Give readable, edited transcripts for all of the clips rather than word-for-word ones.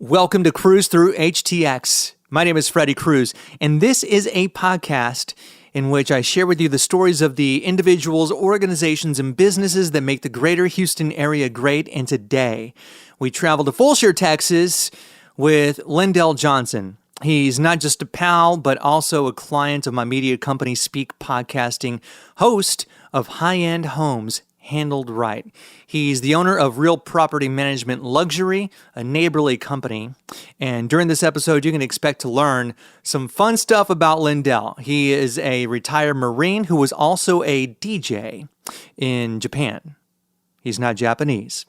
Welcome to Cruise Through HTX. My name is Freddie Cruz, and this is a podcast in which I share with you the stories of the individuals, organizations, and businesses that make the greater Houston area great. And today, we travel to Fulshire, Texas with Lyndel Johnson. He's not just a pal, but also a client of my media company, Speak Podcasting, host of High-End Homes Handled Right. He's the owner of Real Property Management Luxury, a neighborly company. And during this episode, you can expect to learn some fun stuff about Lyndel. He is a retired Marine who was also a DJ in Japan. He's not Japanese.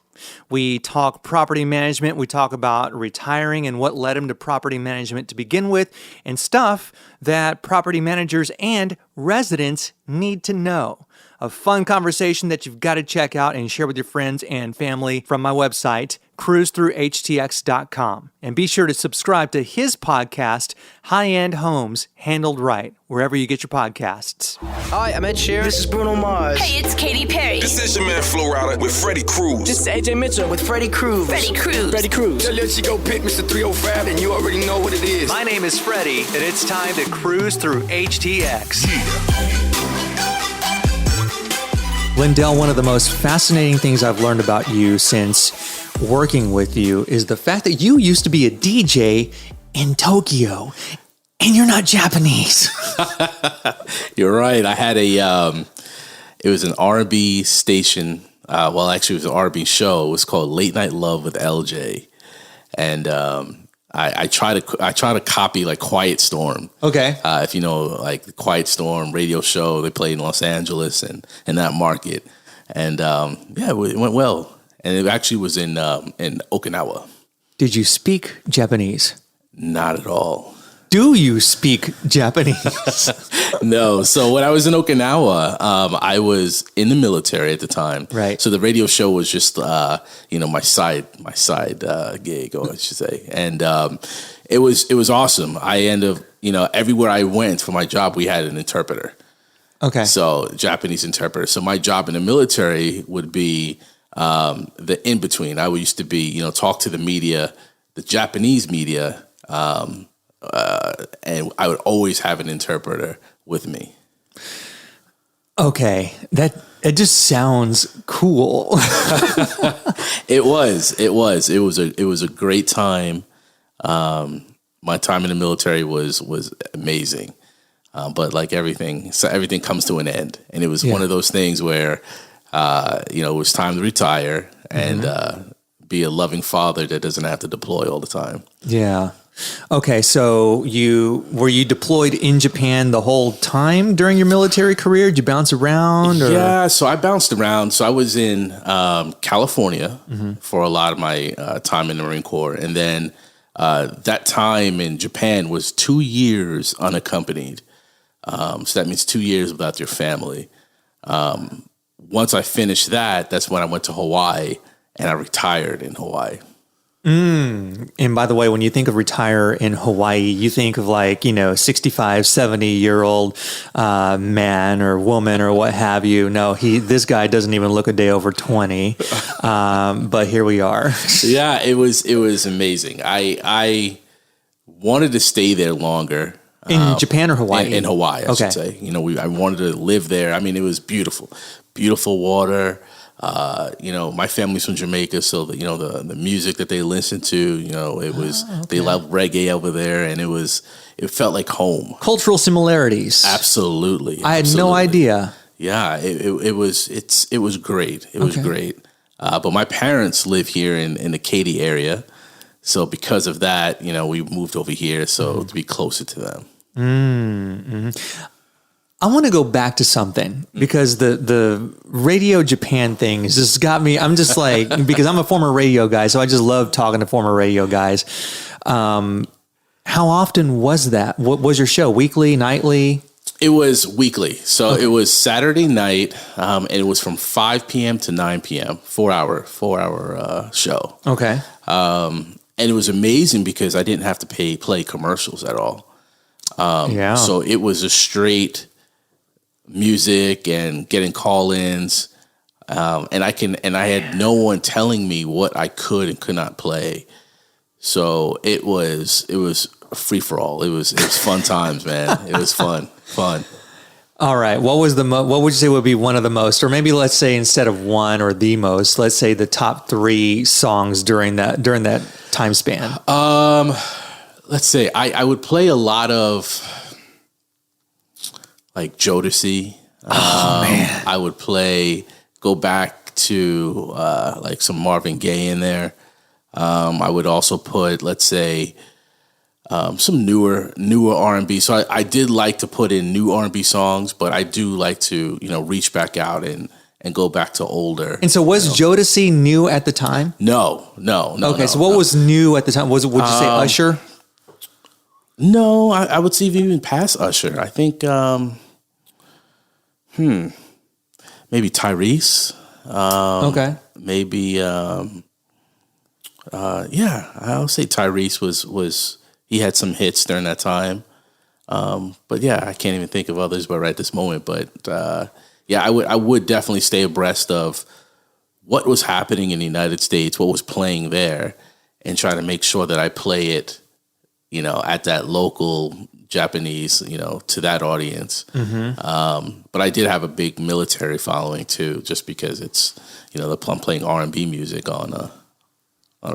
We talk property management. We talk about retiring and what led him to property management to begin with, and stuff that property managers and residents need to know. A fun conversation that you've got to check out and share with your friends and family from my website, cruisethroughhtx.com. And be sure to subscribe to his podcast, High-End Homes Handled Right, wherever you get your podcasts. Hi, I'm Ed Sheeran. This is Bruno Mars. Hey, it's Katy Perry. This is your man Flo Rida with Freddie Cruz. This is AJ Mitchell with Freddie Cruz. Freddie Cruz. Freddie Cruz. Tell you go pick Mr. 305 and you already know what it is. My name is Freddie, and it's time to cruise through HTX. Lyndel, one of the most fascinating things I've learned about you since working with you is the fact that you used to be a DJ in Tokyo, and you're not Japanese. You're right. I had it was an R&B station. Actually, it was an R&B show. It was called Late Night Love with LJ, and I try to copy like Quiet Storm. Okay. If you know, like the Quiet Storm radio show, they played in Los Angeles and in that market, and it went well. And it actually was in Okinawa. Did you speak Japanese? Not at all. Do you speak Japanese? No. So when I was in Okinawa, I was in the military at the time. Right. So the radio show was just, my side gig, I should say. And it was awesome. I ended up, everywhere I went for my job, we had an interpreter. Okay. So Japanese interpreter. So my job in the military would be the in-between. I used to be, talk to the media, the Japanese media, and I would always have an interpreter with me. Okay, it just sounds cool. It was a great time. My time in the military was amazing, but like everything comes to an end, and it was one of those things where it was time to retire and be a loving father that doesn't have to deploy all the time. Yeah. Okay, so were you deployed in Japan the whole time during your military career? Did you bounce around? Or? Yeah, so I bounced around. So I was in California for a lot of my time in the Marine Corps. And then that time in Japan was 2 years unaccompanied. So that means 2 years without your family. Once I finished that's when I went to Hawaii and I retired in Hawaii. And by the way, when you think of retire in Hawaii, you think of 65, 70-year-old man or woman or what have you. No, this guy doesn't even look a day over 20. But here we are. Yeah, it was amazing. I wanted to stay there longer. In Japan or Hawaii? In Hawaii, I should say. I wanted to live there. I mean, it was beautiful. Beautiful water. My family's from Jamaica, so the music that they listen to, it was they love reggae over there, and it felt like home. Cultural similarities. Absolutely. I had no idea. Yeah, it was great. It was great. But my parents live here in the Katy area, so because of that, we moved over here to be closer to them. Mm-hmm. I want to go back to something because the Radio Japan thing has just got me. I'm just like, because I'm a former radio guy, so I just love talking to former radio guys. How often was that? What was your show? Weekly, nightly? It was weekly. So It was Saturday night, and it was from 5 p.m. to 9 p.m., 4 hour show. Okay. And it was amazing because I didn't have to play commercials at all. So it was a straight music and getting call-ins, and I had no one telling me what I could and could not play. So it was a free for all. It was fun times, man. It was fun. All right. What was what would you say would be one of the most, or maybe let's say instead of one or the most, let's say the top 3 songs during that time span? Let's say I would play a lot of like Jodeci. Man. I would go back to like some Marvin Gaye in there. I would also put, let's say, some newer R&B. So I did like to put in new R&B songs, but I do like to, reach back out and go back to older. And so was Jodeci new at the time? No. Okay, so what was new at the time? Would you say Usher? No, I would say even past Usher. I think, maybe Tyrese. Okay. Maybe, I'll say Tyrese was he had some hits during that time. But yeah, I can't even think of others right this moment. But I would definitely stay abreast of what was happening in the United States, what was playing there, and try to make sure that I play it, at that local Japanese, to that audience. Mm-hmm. But I did have a big military following too, just because it's, I'm playing R&B music on a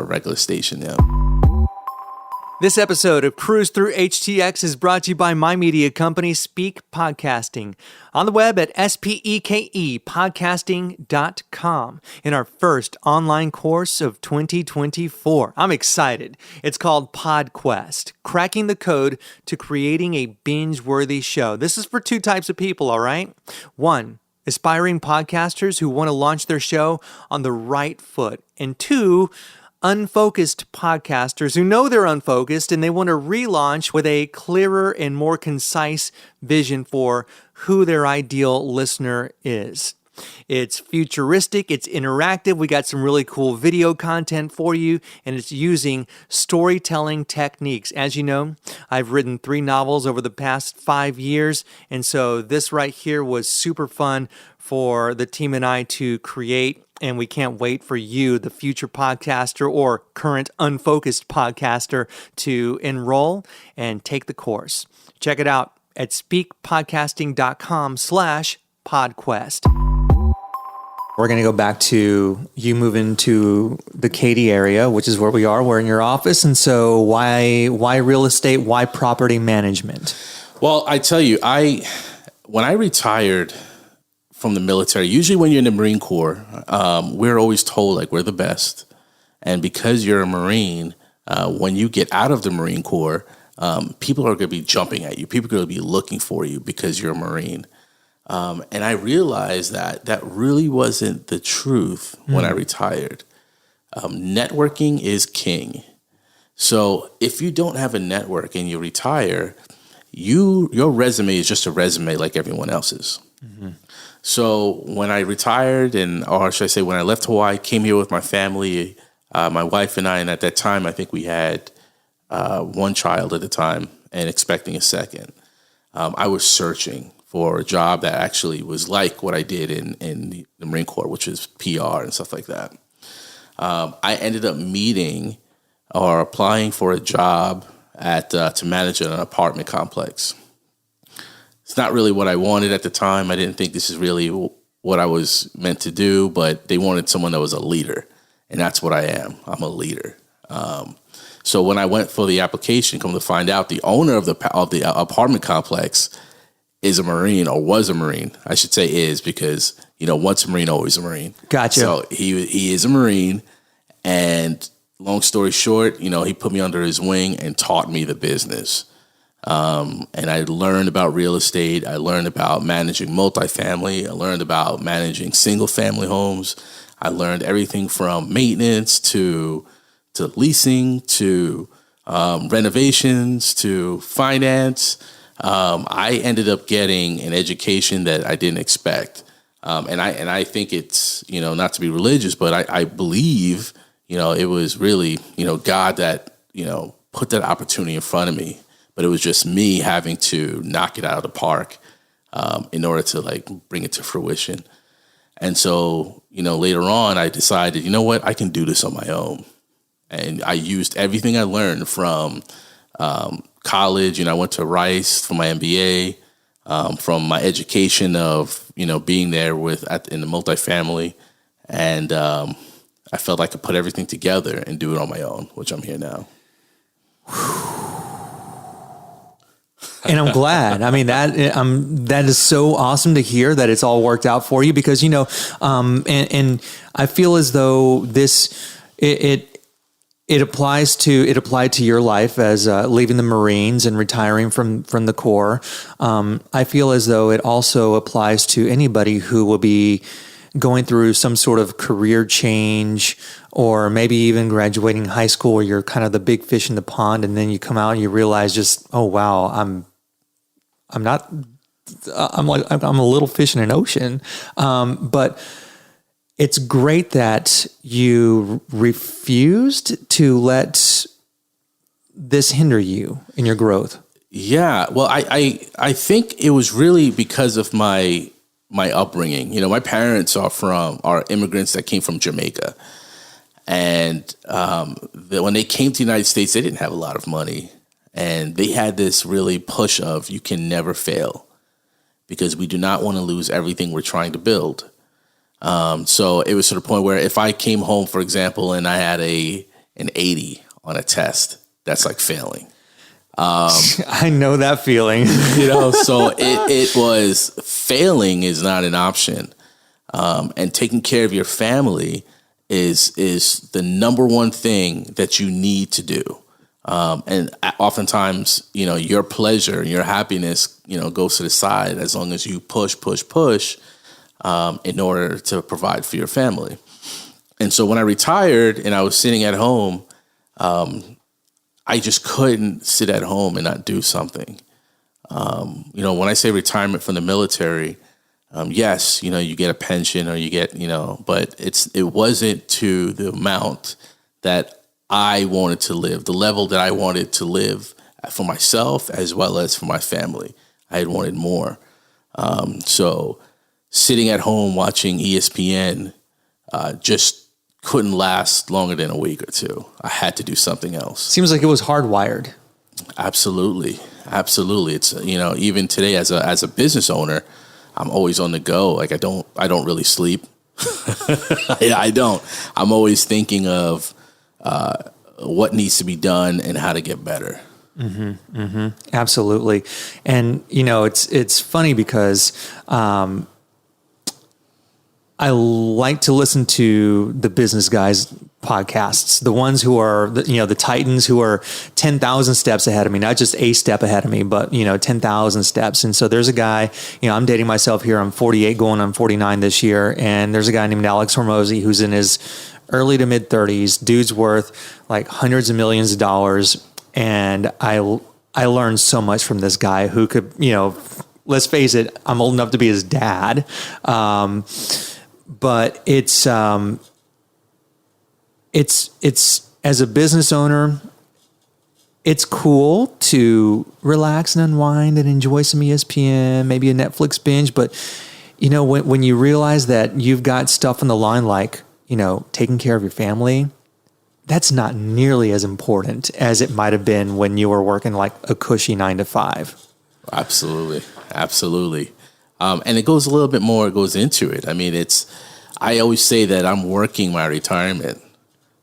regular station. Yeah. This episode of Cruise Through HTX is brought to you by my media company, Speak Podcasting, on the web at spekepodcasting.com in our first online course of 2024. I'm excited. It's called PodQuest, Cracking the Code to Creating a Binge-Worthy Show. This is for 2 types of people, all right? 1, aspiring podcasters who want to launch their show on the right foot. And 2, unfocused podcasters who know they're unfocused and they want to relaunch with a clearer and more concise vision for who their ideal listener is. It's futuristic, it's interactive, we got some really cool video content for you, and it's using storytelling techniques. As you know, I've written 3 novels over the past 5 years, and so this right here was super fun for the team and I to create. And we can't wait for you, the future podcaster or current unfocused podcaster, to enroll and take the course. Check it out at speakpodcasting.com/podquest. We're going to go back to you moving to the Katy area, which is where we are. We're in your office. And so why real estate? Why property management? Well, I tell you, when I retired from the military, usually when you're in the Marine Corps, we're always told like we're the best. And because you're a Marine, when you get out of the Marine Corps, people are going to be jumping at you. People are going to be looking for you because you're a Marine. And I realized that really wasn't the truth when I retired. Networking is king. So if you don't have a network and you retire, your resume is just a resume like everyone else's. Mm-hmm. So when I retired, or should I say when I left Hawaii, came here with my family, my wife and I, and at that time, I think we had 1 child at the time and expecting a second. I was searching for a job that actually was like what I did in the Marine Corps, which is PR and stuff like that. I ended up meeting or applying for a job to manage an apartment complex. It's not really what I wanted at the time. I didn't think this is really what I was meant to do, but they wanted someone that was a leader, and that's what I am. I'm a leader. So when I went for the application, come to find out, the owner of the apartment complex is a Marine, or was a Marine. I should say is, because once a Marine, always a Marine. Gotcha. So he is a Marine, and long story short, he put me under his wing and taught me the business. And I learned about real estate. I learned about managing multifamily. I learned about managing single family homes. I learned everything from maintenance to leasing to renovations to finance. I ended up getting an education that I didn't expect. And I think it's, not to be religious, but I believe, it was really, God that, put that opportunity in front of me. But it was just me having to knock it out of the park in order to bring it to fruition. And so, later on, I decided, I can do this on my own. And I used everything I learned from college. I went to Rice for my MBA, from my education of, being there in the multifamily. And I felt I could put everything together and do it on my own, which I'm here now. And I'm glad. I mean, that is so awesome to hear that it's all worked out for you, because, and I feel as though it applied to your life as leaving the Marines and retiring from the Corps. I feel as though it also applies to anybody who will be going through some sort of career change, or maybe even graduating high school where you're kind of the big fish in the pond, and then you come out and you realize just, oh wow, I'm a little fish in an ocean. But it's great that you refused to let this hinder you in your growth. Yeah. Well, I think it was really because of my upbringing. My parents are immigrants that came from Jamaica. And when they came to the United States, they didn't have a lot of money. And they had this really push of, you can never fail, because we do not want to lose everything we're trying to build. So it was to the point where if I came home, for example, and I had an 80 on a test, that's like failing. I know that feeling. So it was, failing is not an option. And taking care of your family is the number one thing that you need to do. And oftentimes, your pleasure and your happiness, goes to the side as long as you push, in order to provide for your family. And so when I retired and I was sitting at home, I just couldn't sit at home and not do something. When I say retirement from the military, yes, you get a pension or you get, but it wasn't to the amount that I wanted to live, the level that I wanted to live for myself as well as for my family. I had wanted more. So sitting at home watching ESPN just couldn't last longer than a week or two. I had to do something else. Seems like it was hardwired. Absolutely. It's, even today as a business owner, I'm always on the go. Like I don't really sleep. Yeah, I don't. I'm always thinking of what needs to be done and how to get better. Mm-hmm, mm-hmm. Absolutely. And, it's funny because I like to listen to the business guys podcasts, the ones who are, the titans who are 10,000 steps ahead of me, not just a step ahead of me, but, 10,000 steps. And so there's a guy, I'm dating myself here. I'm 48 going on 49 this year. And there's a guy named Alex Hormozy who's in his early to mid 30s. Dude's worth like hundreds of millions of dollars. And I learned so much from this guy who could, let's face it, I'm old enough to be his dad. But it's as a business owner, it's cool to relax and unwind and enjoy some ESPN, maybe a Netflix binge. But, when you realize that you've got stuff on the line, like, taking care of your family, that's not nearly as important as it might have been when you were working like a cushy 9 to 5. Absolutely. And it goes a little bit more, it goes into it. I mean, I always say that I'm working my retirement.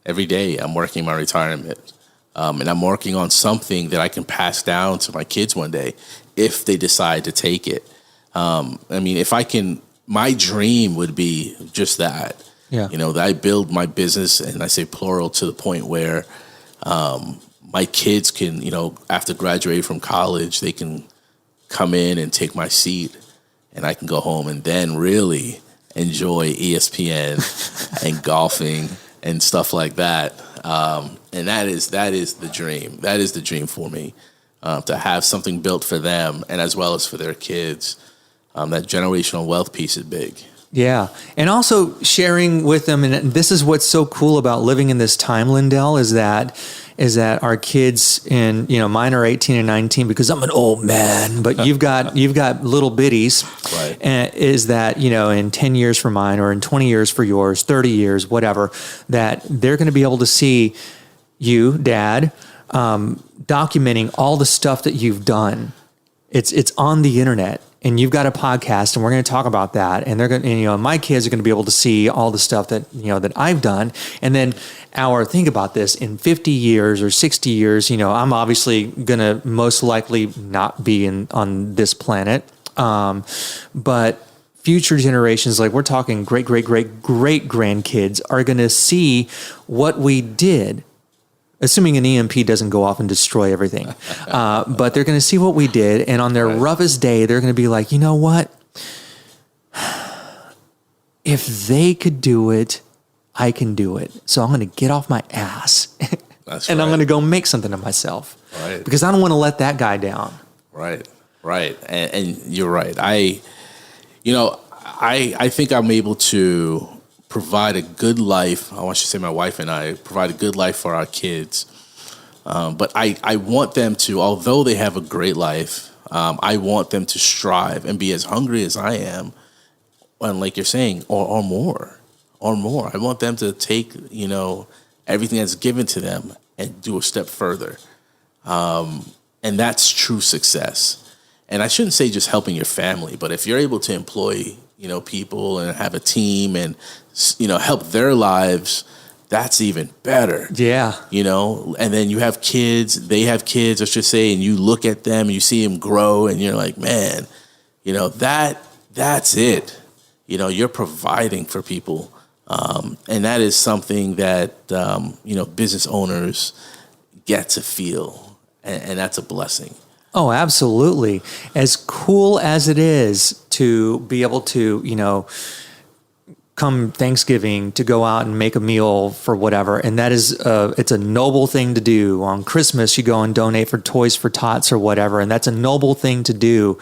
Every day I'm working my retirement. And I'm working on something that I can pass down to my kids one day if they decide to take it. If I can, my dream would be just that. Yeah. That I build my business, and I say plural, to the point where my kids can, after graduating from college, they can come in and take my seat, and I can go home and then really enjoy ESPN and golfing and stuff like that. And that is the dream. That is the dream for me, to have something built for them and as well as for their kids. That generational wealth piece is big. Yeah. And also sharing with them. And this is what's so cool about living in this time, Lyndel, is that our kids, and, mine are 18 and 19 because I'm an old man, but you've got little bitties. Right. And is that, in 10 years for mine, or in 20 years for yours, 30 years, whatever, that they're going to be able to see you, Dad, documenting all the stuff that you've done. It's on the internet, and you've got a podcast, and we're going to talk about that. And they're going, and, my kids are going to be able to see all the stuff that that I've done. And then think about this, in 50 years or 60 years, I'm obviously going to most likely not be on this planet, but future generations, like we're talking great grandkids, are going to see what we did. Assuming an EMP doesn't go off and destroy everything. But they're going to see what we did, and on their roughest day, they're going to be like, you know what? If they could do it, I can do it. So I'm going to get off my ass, and I'm going to go make something of myself. Right. Because I don't want to let that guy down. Right. And you're right. I think I'm able to provide a good life. I want you to say my wife and I provide a good life for our kids. But I want them to, although they have a great life, I want them to strive and be as hungry as I am. And like you're saying, or more. I want them to take, everything that's given to them and do a step further. And that's true success. And I shouldn't say just helping your family, but if you're able to employ people and have a team and, help their lives, that's even better. Yeah. And then you have kids, they have kids, I should say, and you look at them and you see them grow and you're like, man, that's it. You're providing for people. And that is something that, business owners get to feel. And that's a blessing. Oh, absolutely. As cool as it is to be able to, come Thanksgiving to go out and make a meal for whatever. And that is, it's a noble thing to do. On Christmas, you go and donate for Toys for Tots or whatever. And that's a noble thing to do.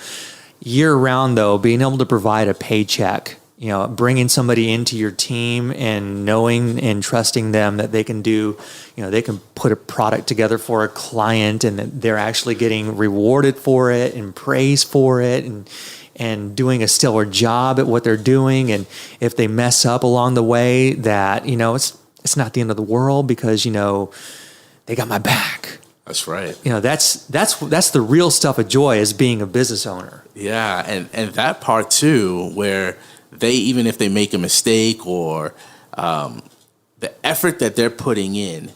Year round, though, being able to provide a paycheck, bringing somebody into your team and knowing and trusting them that they can do, they can put a product together for a client and that they're actually getting rewarded for it and praised for it and doing a stellar job at what they're doing. And if they mess up along the way, that, it's not the end of the world because, they got my back. That's right. That's the real stuff of joy as being a business owner. Yeah. And that part too, where they, even if they make a mistake or the effort that they're putting in,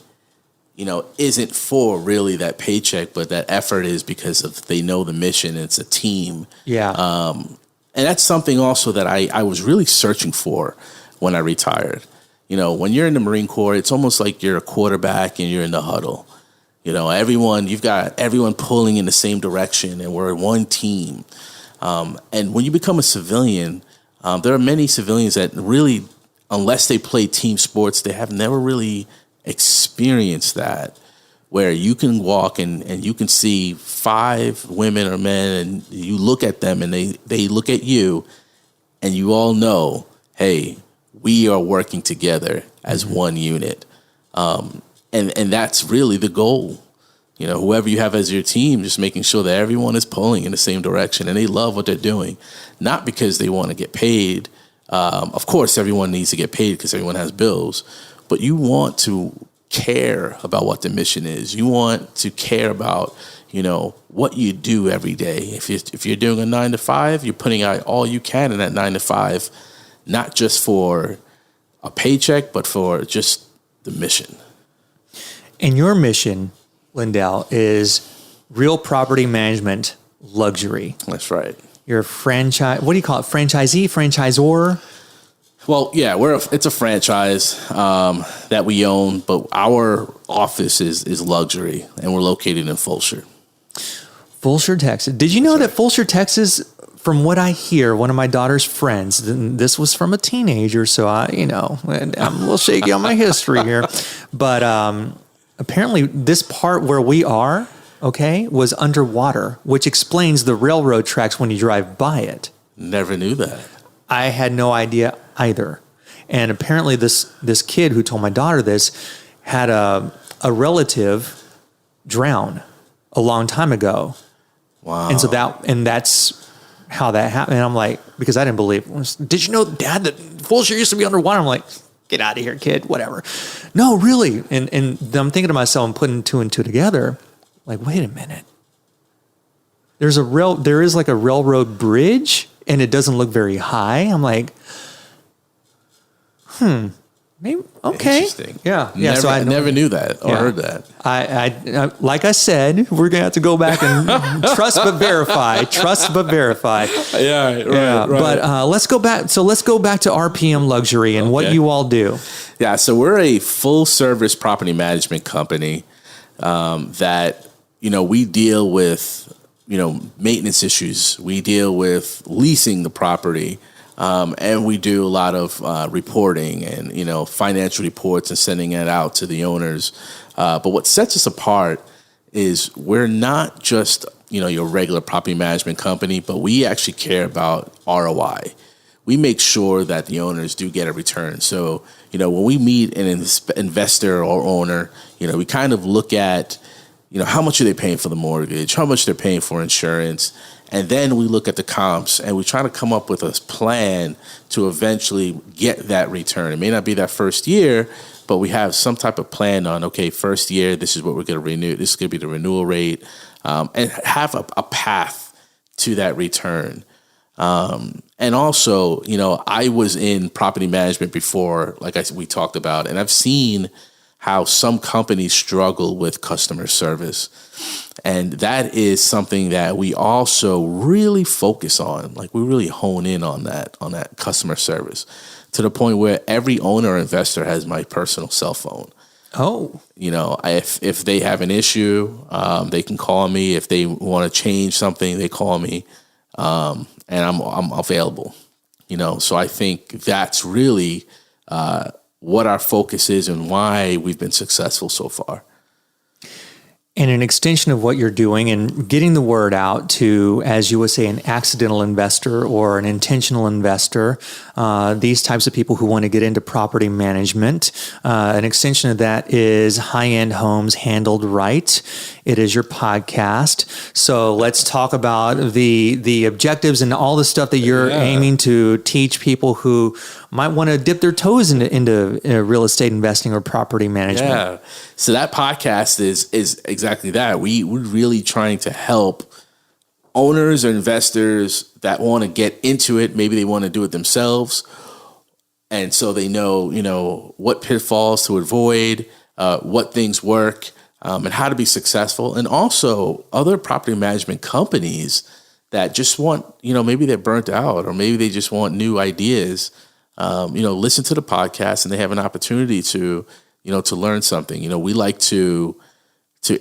isn't for really that paycheck, but that effort is because of they know the mission. It's a team. Yeah. And that's something also that I was really searching for when I retired. When you're in the Marine Corps, it's almost like you're a quarterback and you're in the huddle. You've got everyone pulling in the same direction and we're one team. And when you become a civilian, there are many civilians that really, unless they play team sports, they have never really experienced that, where you can walk and you can see 5 women or men and you look at them and they look at you and you all know, hey, we are working together as one unit. And that's really the goal. Whoever you have as your team, just making sure that everyone is pulling in the same direction and they love what they're doing, not because they want to get paid. Of course, everyone needs to get paid because everyone has bills, but you want to care about what the mission is. You want to care about, what you do every day. If you're doing a 9 to 5, you're putting out all you can in that 9 to 5, not just for a paycheck, but for just the mission. And your mission, Lyndel, is real property management luxury. That's right. You're a franchise. What do you call it? Franchisee, franchisor? Well, yeah, it's a franchise that we own, but our office is luxury, and we're located in Fulshear. Fulshear, Texas. Did you know that Fulshear, Texas, from what I hear, one of my daughter's friends, this was from a teenager, so I'm a little shaky on my history here, but apparently this part where we are, was underwater, which explains the railroad tracks when you drive by it. Never knew that. I had no idea either. And apparently this kid who told my daughter this had a relative drown a long time ago. Wow. And that's how that happened. And I'm like, because I didn't believe, did you know, Dad, that Fulshear used to be underwater? I'm like, get out of here, kid, whatever. No, really. And I'm thinking to myself, I'm putting two and two together. Like, wait a minute. There is like a railroad bridge and it doesn't look very high. I'm like, maybe, okay. Interesting. Yeah. Never, So I never knew that or heard that. I like I said, we're going to have to go back and trust but verify. Yeah. Right. But let's go back. So let's go back to RPM Luxury and what you all do. Yeah. So we're a full service property management company that, we deal with, maintenance issues. We deal with leasing the property. And we do a lot of reporting and, financial reports and sending it out to the owners. But what sets us apart is we're not just, your regular property management company, but we actually care about ROI. We make sure that the owners do get a return. So, when we meet an investor or owner, we kind of look at, how much are they paying for the mortgage, how much they're paying for insurance. And then we look at the comps and we try to come up with a plan to eventually get that return. It may not be that first year, but we have some type of plan on, okay, first year, this is what we're going to renew. This is going to be the renewal rate, and have a path to that return. And also, I was in property management before, like we talked about, and I've seen how some companies struggle with customer service. And that is something that we also really focus on. Like we really hone in on that customer service to the point where every owner or investor has my personal cell phone. Oh, if they have an issue, they can call me. If they want to change something, they call me, and I'm available. So I think that's really what our focus is and why we've been successful so far. And an extension of what you're doing and getting the word out to, as you would say, an accidental investor or an intentional investor, these types of people who want to get into property management. An extension of that is High-End Homes Handled Right. It is your podcast. So let's talk about the objectives and all the stuff that you're aiming to teach people who might want to dip their toes into real estate investing or property management. Yeah. So that podcast is exactly that. We're really trying to help owners or investors that want to get into it. Maybe they want to do it themselves. And so they know, what pitfalls to avoid, what things work, and how to be successful. And also other property management companies that just want, maybe they're burnt out or maybe they just want new ideas. Listen to the podcast and they have an opportunity to learn something. We like to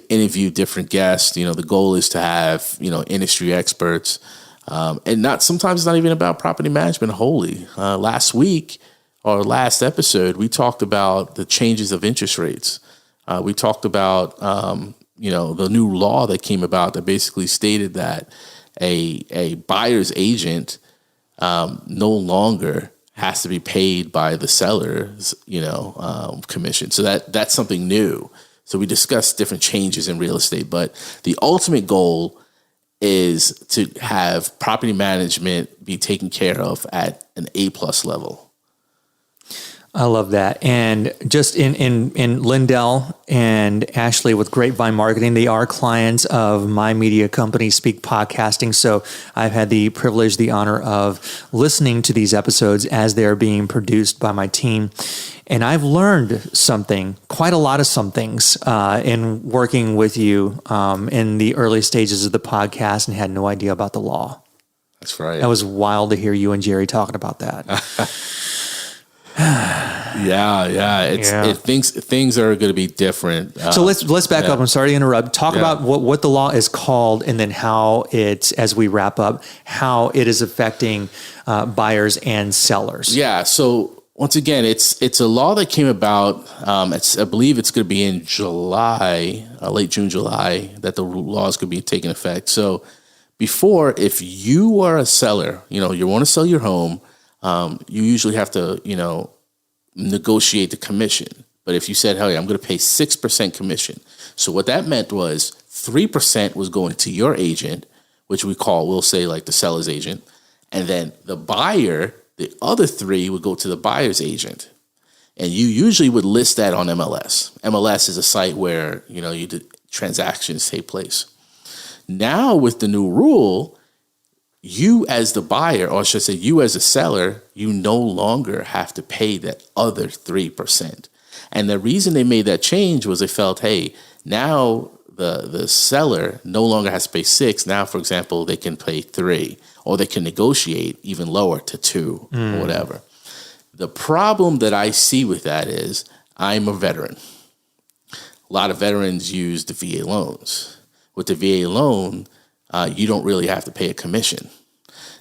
interview different guests. The goal is to have, industry experts, and sometimes it's not even about property management wholly. Last week or last episode, we talked about the changes of interest rates. We talked about, the new law that came about that basically stated that a buyer's agent no longer has to be paid by the seller's, commission. So that's something new. So we discussed different changes in real estate, but the ultimate goal is to have property management be taken care of at an A+ level. I love that. And just in Lyndel and Ashley with Grapevine Marketing, they are clients of my media company, Speak Podcasting. So I've had the privilege, the honor of listening to these episodes as they're being produced by my team. And I've learned quite a lot of some things in working with you in the early stages of the podcast and had no idea about the law. That's right. That was wild to hear you and Jerry talking about that. Yeah. Things are going to be different. So let's back up. I'm sorry to interrupt. Talk about what the law is called, and then how it's, as we wrap up, how it is affecting buyers and sellers. Yeah. So once again, it's a law that came about. I believe it's going to be in July, late June, July, that the law is going to be taking effect. So before, if you are a seller, you want to sell your home. You usually have to, negotiate the commission. But if you said, hey, I'm going to pay 6% commission. So what that meant was 3% was going to your agent, which we'll say like the seller's agent. And then the buyer, the other 3 would go to the buyer's agent. And you usually would list that on MLS. MLS is a site where, transactions take place. Now with the new rule, you as the buyer, or I should say you as a seller, you no longer have to pay that other 3%. And the reason they made that change was they felt, hey, now the seller no longer has to pay 6. Now, for example, they can pay 3, or they can negotiate even lower to 2 or whatever. The problem that I see with that is I'm a veteran. A lot of veterans use the VA loans. With the VA loan, you don't really have to pay a commission.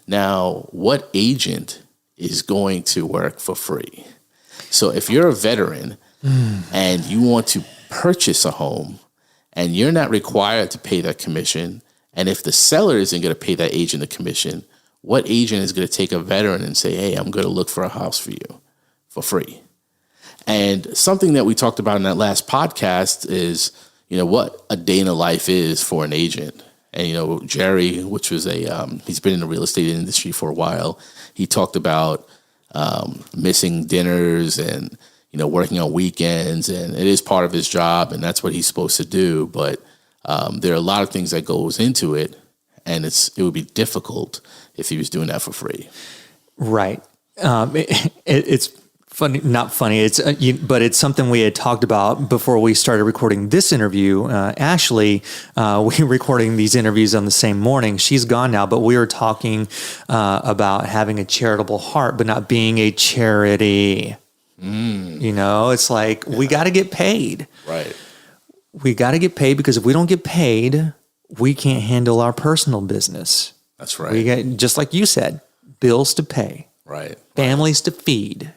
Now, what agent is going to work for free? So if you're a veteran and you want to purchase a home and you're not required to pay that commission, and if the seller isn't going to pay that agent a commission, what agent is going to take a veteran and say, hey, I'm going to look for a house for you for free? And something that we talked about in that last podcast is, what a day in the life is for an agent. And, Jerry, which was he's been in the real estate industry for a while. He talked about missing dinners and, working on weekends, and it is part of his job, and that's what he's supposed to do. But there are a lot of thents that goes into it, and it would be difficult if he was doing that for free. Right. It's funny, not funny. But it's something we had talked about before we started recording this interview. Ashley, we were recording these interviews on the same morning. She's gone now, but we were talking about having a charitable heart, but not being a charity. It's like, we got to get paid. Right. We got to get paid, because if we don't get paid, we can't handle our personal business. That's right. We got, just like you said, bills to pay. Right. Families to feed.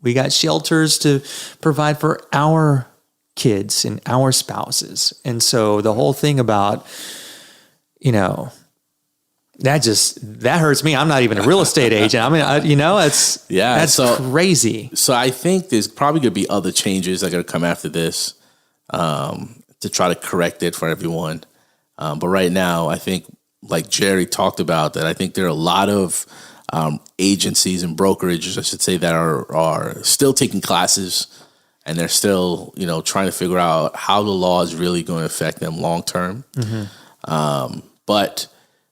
We got shelters to provide for our kids and our spouses. And so the whole thing about, that hurts me. I'm not even a real estate agent. I mean, that's crazy. So I think there's probably going to be other changes that are going to come after this to try to correct it for everyone. But right now, I think, like Jerry talked about, that I think there are a lot of agencies and brokerages, I should say, that are still taking classes, and they're still, trying to figure out how the law is really going to affect them long term. But,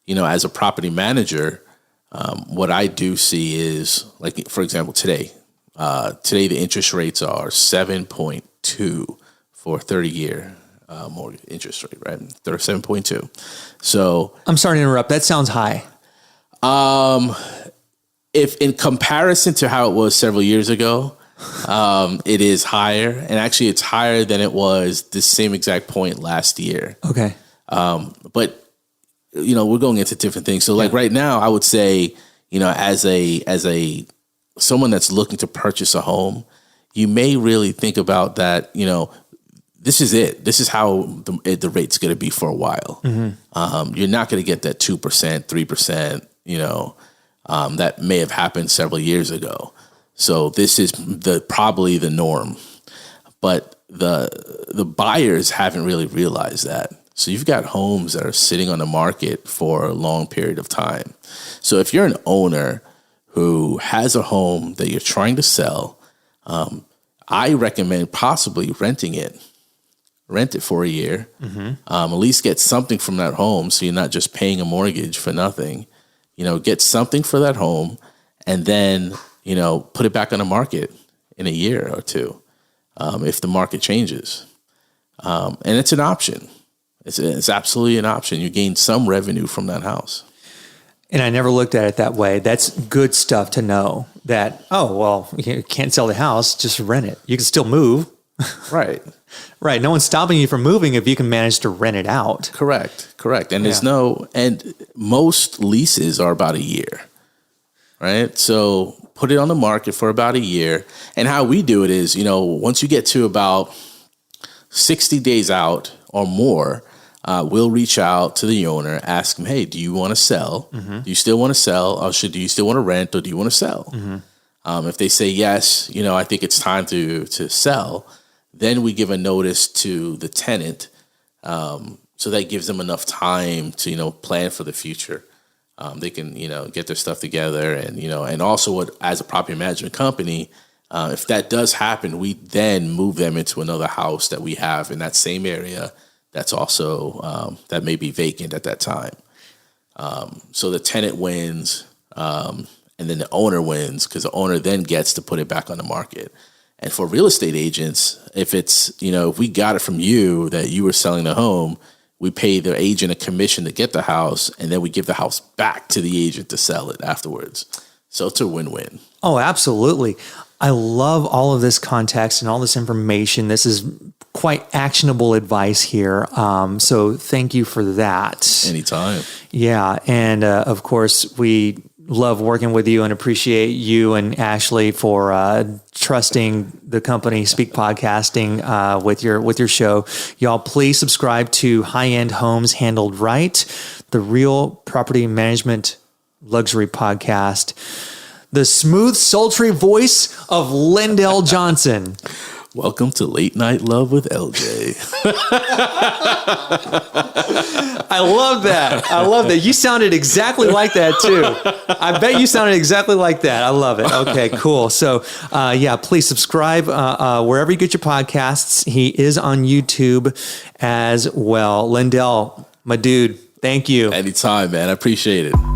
as a property manager, what I do see is, like, for example, today the interest rates are 7.2 for 30-year mortgage interest rate, right? They're 7.2. So I'm sorry to interrupt. That sounds high. If in comparison to how it was several years ago, it is higher, and actually it's higher than it was the same exact point last year. Okay. But we're going into different things. So like right now, I would say, as a someone that's looking to purchase a home, you may really think about that, this is it. This is how the rate's going to be for a while. You're not going to get that 2%, 3%, that may have happened several years ago. So this is probably the norm. But the buyers haven't really realized that. So you've got homes that are sitting on the market for a long period of time. So if you're an owner who has a home that you're trying to sell, I recommend possibly renting it. Rent it for a year. At least get something from that home, so you're not just paying a mortgage for nothing. Get something for that home, and then, put it back on the market in a year or two if the market changes. And it's an option. It's absolutely an option. You gain some revenue from that house. And I never looked at it that way. That's good stuff to know that, you can't sell the house, just rent it. You can still move. Right. Right. No one's stopping you from moving if you can manage to rent it out. Correct. And and most leases are about a year, right? So put it on the market for about a year. And how we do it is, once you get to about 60 days out or more, we'll reach out to the owner, ask them, hey, do you want to sell? Do you still want to sell? Or do you still want to rent, or do you want to sell? If they say yes, I think it's time to sell, then we give a notice to the tenant. So that gives them enough time to, plan for the future. They can, get their stuff together, and, and also as a property management company, If that does happen, we then move them into another house that we have in that same area that's also that may be vacant at that time. So the tenant wins, and then the owner wins because the owner then gets to put it back on the market. And for real estate agents, if it's, if we got it from you that you were selling the home, we pay the agent a commission to get the house, and then we give the house back to the agent to sell it afterwards. So it's a win-win. Oh, absolutely. I love all of this context and all this information. This is quite actionable advice here. So thank you for that. Anytime. Yeah. And of course, we love working with you and appreciate you and Ashley for trusting the company Speak Podcasting with your show. Y'all, please subscribe to High End Homes Handled Right, the Real Property Management Luxury Podcast, the smooth, sultry voice of Lyndel Johnson. Welcome to Late Night Love with LJ. I love that. I love that. You sounded exactly like that too. I bet you sounded exactly like that. I love it. Okay, cool. So, please subscribe wherever you get your podcasts. He is on YouTube as well. Lyndel, my dude, thank you. Anytime, man. I appreciate it.